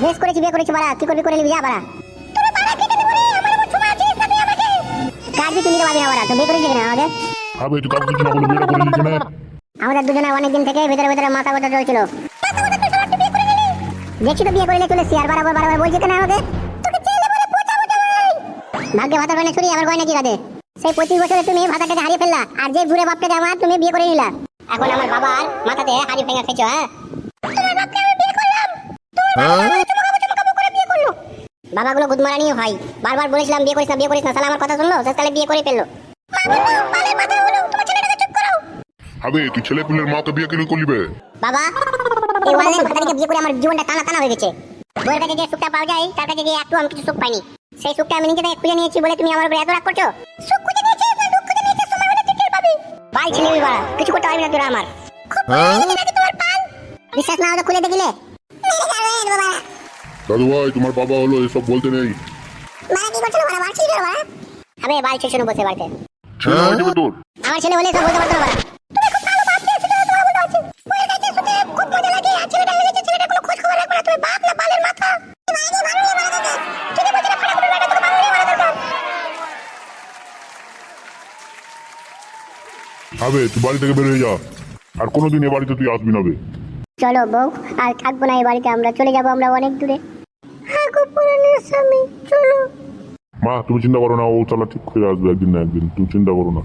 বেশ করেছি, বিয়ে করেছি বাড়া, কি করবি করে নিবি যা বাড়া। তোর বাড়া কেটে দেব রে, আমার উপর ছুমা আছিস না তুই আমাকে। কাটবি তুই নিতে পারবি না বাড়া, তুই বিয়ে করেছিস কিনা আমাকে? আবে তুই কাউকে কিছু না বলে বিয়েটা করে নিলি কেন? আমাদের দুজনের অনেক দিন থেকে ভেতরে ভেতরে মাথা কথা চলছিল। দেখছি তো বিয়ে করে নিয়ে চলেছি, আর বারবার বারবার বলছি কেন আমাকে? তোকে জেলে বলে পচাবো জামাই। ভাগ্যে ভাতার বানে ছুরি আমার গয়না কি কাঁদে? সেই 25 বছরে তুমি ভাতাটাকে হারিয়ে ফেললা, আর যে বুড়ে বাপটাকে আমার তুমি বিয়ে করে নিলা। এখন আমার বাবার মাথাতে হাড়ি ভেঙে খেয়েছো। হ্যাঁ, তোমার বাপকে আমি বিয়ে করলাম, তোমার বাবা চমকাবো করে বিয়ে করলো। বাবাগুলো গুদমারানিও হয়, বারবার বলেছিলাম বিয়ে করিস না বিয়ে করিস না, শালা আমার কথা শুনলো, শেষকালে বিয়ে করে ফেললো। আবে তুই ছেলে পুলের মাকে বিয়ে কেন করলি বে? বাবা, এই অনলাইন ভাতারিকে বিয়ে করে আমার জীবনটা টানা টানা হয়ে গেছে। বউয়ের কাছে যে সুখটা পাওয়া যায়, তার কাছে গিয়ে একটু আমি কিছু সুখ পাইনি। সেই সুখটা আমি নিজে থেকে খুঁজে নিয়েছি বলে তুমি আমার উপরে এত রাগ করছো? সুখ খুঁজে নিয়েছিস না দুঃখ খুঁজে নিয়েছিস, সময় হলে তুই টের পাবি। বাল ছেলে বাবা, কিছু করতে পারবি না তোরা আমার। তোমার পাল বিশ্বাস না হলে খুলে দেখিলে বাবা। দাদু ভাই তোমার বাবা হলো এসব বলতে নেই। মানে কি করছো বাবা? বাড়ছি রে বাবা। আবে বাল ছেড়ে বসে বাড়তে। ছেলে হয়ে যাবে তোর। আমার ছেলে বলে সব বলতে পারতো না বাবা। তুমি খুব ভালো বাপ দিয়েছো, তোমার বলতে আছে। বউয়ের কাছে শুনে খুব মজা লাগে, আর ছেলেটা লেগেছে, ছেলেটার কোনো খোঁজ খবর রাখবে না। তুমি বাপ না বালের মাথা। আবে তুই বাড়ি থেকে বের হয়ে যা, আর কোনোদিন এ বাড়িতে তুই আসবি না বে। চলো বউ, আর থাকবো না এই বাড়িতে, আমরা চলে যাবো, আমরা অনেক দূরে। হ্যাঁ গো পুরানের স্বামী, চলো। মা তুমি চিন্তা করো না, ও চলা ঠিক হয়ে আসবে একদিন না একদিন, তুমি চিন্তা করো না।